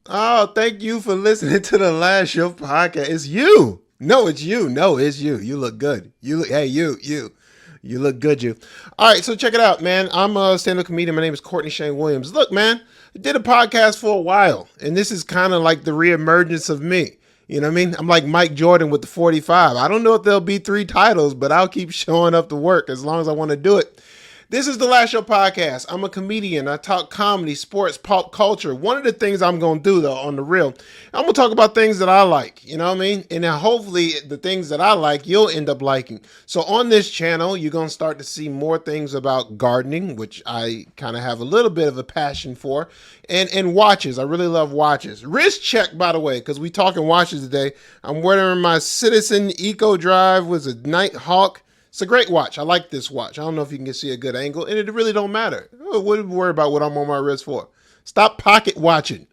Oh, thank you for listening to the last show podcast. It's you. No, it's you. No, it's you. You look good. You look. Hey, you. You look good. You. All right. So check it out, man. I'm a stand-up comedian. My name is Kortney Shane Williams. Look, man. I did a podcast for a while, and this is kind of like the reemergence of me. You know what I mean? I'm like Mike Jordan with the 45. I don't know if there'll be 3 titles, but I'll keep showing up to work as long as I want to do it. This is the Last Show podcast. I'm a comedian. I talk comedy, sports, pop culture. One of the things I'm going to do, though, on the real, I'm going to talk about things that I like. You know what I mean? And then hopefully the things that I like, you'll end up liking. So on this channel, you're going to start to see more things about gardening, which I kind of have a little bit of a passion for, and watches. I really love watches. Wrist check, by the way, because we talking watches today. I'm wearing my Citizen Eco Drive with a Night Hawk. It's a great watch. I like this watch. I don't know if you can see a good angle, and it really don't matter. What worry about what I'm on my wrist for? Stop pocket watching.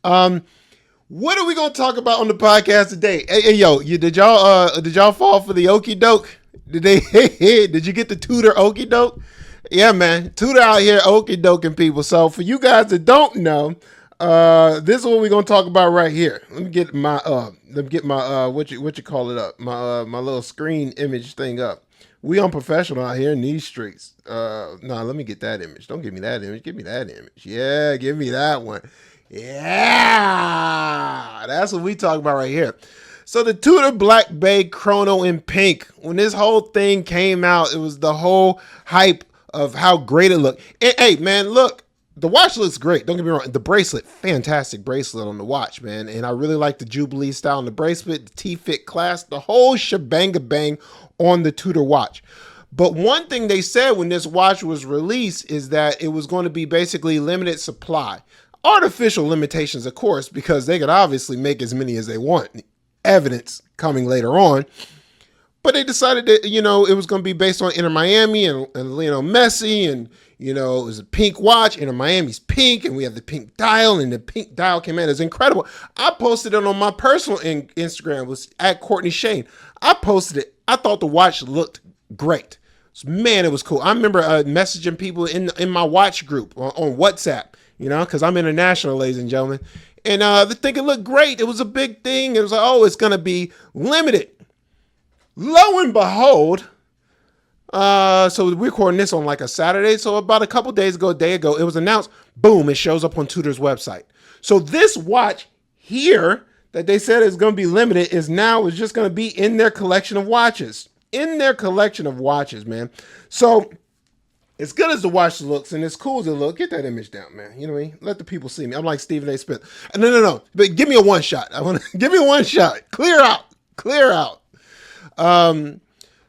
What are we gonna talk about on the podcast today? Hey yo, did y'all fall for the okie doke? Did you get the Tudor okie doke? Yeah, man, Tudor out here okie doking people. So for you guys that don't know, this is what we're gonna talk about right here. Let me get my what you call it up, my little screen image thing up. We unprofessional out here in these streets. No, let me get that image. Don't give me that image. Give me that image. Yeah, give me that one. Yeah, that's what we talk about right here. So the Tudor Black Bay Chrono in pink. When this whole thing came out, it was the whole hype of how great it looked. And, hey, man, look. The watch looks great. Don't get me wrong. The bracelet, fantastic bracelet on the watch, man. And I really like the Jubilee style on the bracelet, the T-fit clasp, the whole shebang bang on the Tudor watch. But one thing they said when this watch was released is that it was going to be basically limited supply. Artificial limitations, of course, because they could obviously make as many as they want. Evidence coming later on. But they decided that, it was going to be based on Inter Miami and Lionel Messi. And, it was a pink watch. Inter Miami's pink. And we have the pink dial. And the pink dial came in. It's incredible. I posted it on my personal Instagram. It was at Kortney Shane. I posted it. I thought the watch looked great. Man, it was cool. I remember messaging people in my watch group on WhatsApp, because I'm international, ladies and gentlemen. And the thing it looked great. It was a big thing. It was like, oh, it's going to be limited. Lo and behold, so we're recording this on like a Saturday. So about a day ago, it was announced, boom, it shows up on Tudor's website. So this watch here that they said is going to be limited is just going to be in their collection of watches. In their collection of watches, man. So as good as the watch looks and as cool as it looks, get that image down, man. You know what I mean? Let the people see me. I'm like Stephen A. Smith. No. But give me a one shot. Give me a one shot. Clear out.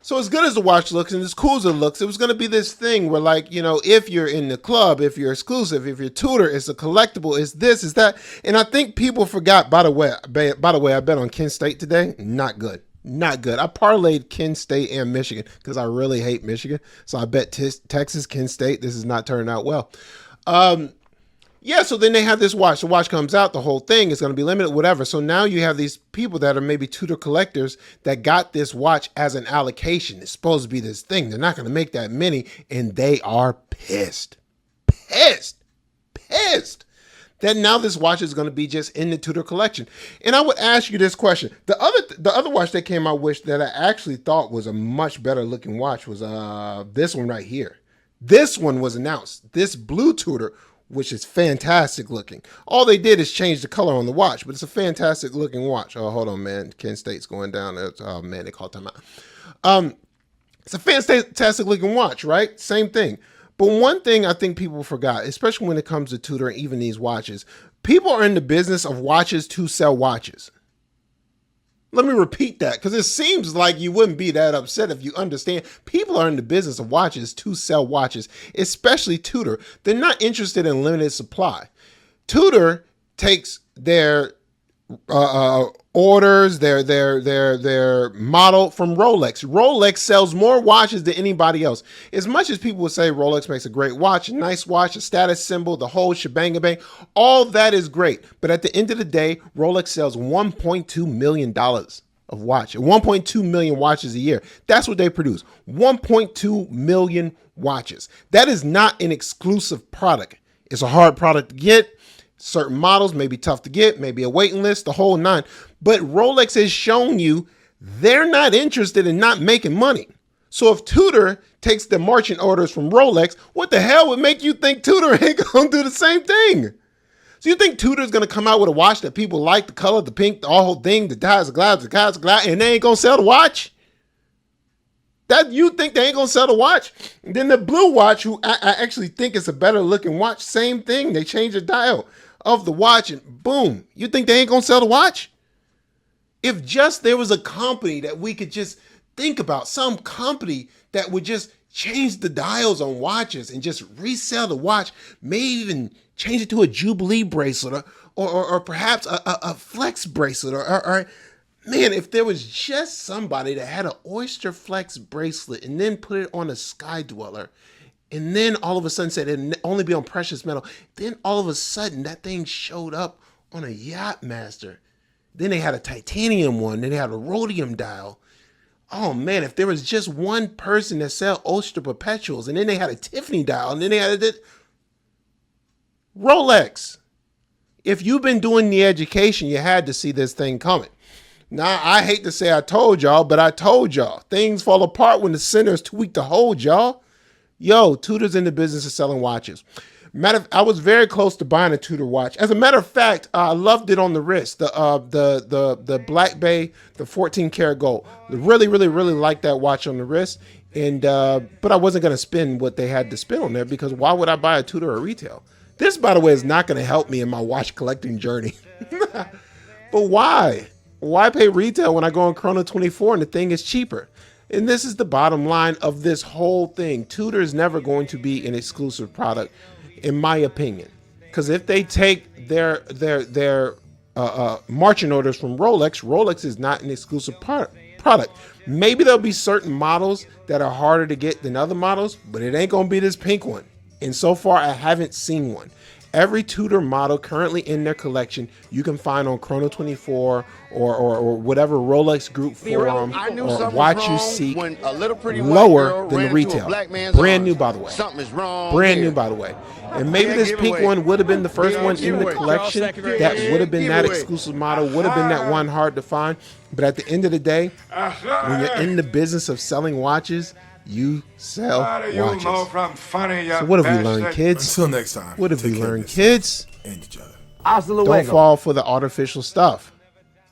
So as good as the watch looks and as cool as it looks, it was going to be this thing where, like, if you're in the club, if you're exclusive, if you're Tudor, it's a collectible, it's this, it's that. And I think people forgot, by the way, I bet on Kent State today. Not good. I parlayed Kent State and Michigan because I really hate Michigan. So I bet Texas, Kent State, this is not turning out well. Yeah, so then they have this watch. The watch comes out, the whole thing is going to be limited, whatever. So now you have these people that are maybe Tudor collectors that got this watch as an allocation. It's supposed to be this thing. They're not going to make that many, and they are pissed. That now this watch is going to be just in the Tudor collection. And I would ask you this question. The other watch that came out that I actually thought was a much better looking watch was this one right here. This one was announced. This blue Tudor, which is fantastic looking. All they did is change the color on the watch, but it's a fantastic looking watch. Oh, hold on, man. Kent State's going down. Oh, man, they called time out. It's a fantastic looking watch, right? Same thing. But one thing I think people forgot, especially when it comes to Tudor and even these watches, people are in the business of watches to sell watches. Let me repeat that, because it seems like you wouldn't be that upset if you understand. People are in the business of watches to sell watches, especially Tudor. They're not interested in limited supply. Tudor takes their orders, their model from Rolex. Rolex sells more watches than anybody else. As much as people would say Rolex makes a great watch, a nice watch, a status symbol, the whole shebang bang, all that is great. But at the end of the day, Rolex sells $1.2 million of watches, 1.2 million watches a year. That's what they produce. 1.2 million watches. That is not an exclusive product. It's a hard product to get. Certain models may be tough to get, maybe a waiting list, the whole nine. But Rolex has shown you they're not interested in not making money. So if Tudor takes the marching orders from Rolex, what the hell would make you think Tudor ain't gonna do the same thing? So you think Tudor's gonna come out with a watch that people like, the color, the pink, the whole thing, the dies, the glass, and they ain't gonna sell the watch? That you think they ain't gonna sell the watch? And then the blue watch, who I actually think is a better looking watch, same thing. They changed the dial of the watch and boom, you think they ain't gonna sell the watch? If just there was a company that we could just think about, some company that would just change the dials on watches and just resell the watch, maybe even change it to a Jubilee bracelet or perhaps a Flex bracelet or man, if there was just somebody that had an Oyster Flex bracelet and then put it on a Sky Dweller and then all of a sudden said it'd only be on precious metal, then all of a sudden that thing showed up on a Yachtmaster. Then they had a titanium one, then they had a rhodium dial. Oh man, if there was just one person that sell Oyster Perpetuals, and then they had a Tiffany dial, and then they had a Rolex. If you've been doing the education, you had to see this thing coming. Now, I hate to say I told y'all, but I told y'all. Things fall apart when the center is too weak to hold, y'all. Yo, Tudor's in the business of selling watches. I was very close to buying a Tudor watch. As a matter of fact, I loved it on the wrist. The Black Bay, the 14 karat gold. Really liked that watch on the wrist. And but I wasn't gonna spend what they had to spend on there because why would I buy a Tudor at retail? This, by the way, is not gonna help me in my watch collecting journey. But why? Why pay retail when I go on Chrono 24 and the thing is cheaper? And this is the bottom line of this whole thing. Tudor is never going to be an exclusive product, in my opinion, because if they take their marching orders from Rolex, Rolex is not an exclusive product. Maybe there'll be certain models that are harder to get than other models, but it ain't gonna be this pink one. And so far, I haven't seen one. Every Tudor model currently in their collection you can find on Chrono 24 or whatever Rolex group forum or watch you seek lower than the retail. Brand new, by the way. Something is wrong. Brand new, by the way. And maybe this pink one would have been the first one in the collection that would have been that exclusive model, would have been that one hard to find. But at the end of the day, when you're in the business of selling watches, you sell watches. So what have we learned, kids? Until next time. What have we learned, kids? And each other. Don't fall for the artificial stuff.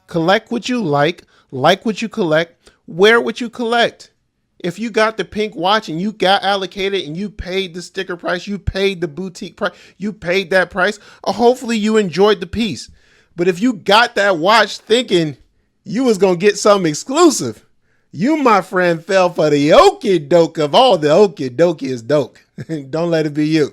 Collect what you like what you collect, wear what you collect. If you got the pink watch and you got allocated and you paid the sticker price, you paid the boutique price, you paid that price, hopefully you enjoyed the piece. But if you got that watch thinking you was going to get something exclusive, you, my friend, fell for the okie doke of all the okie dokie is doke. Don't let it be you.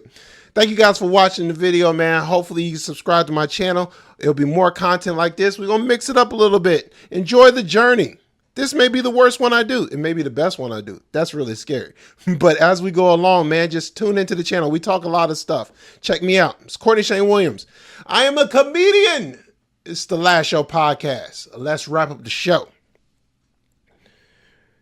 Thank you guys for watching the video, man. Hopefully you subscribe to my channel. It'll be more content like this. We're going to mix it up a little bit. Enjoy the journey. This may be the worst one I do. It may be the best one I do. That's really scary. But as we go along, man, just tune into the channel. We talk a lot of stuff. Check me out. It's Kortney Shane Williams. I am a comedian. It's the Last Show podcast. Let's wrap up the show.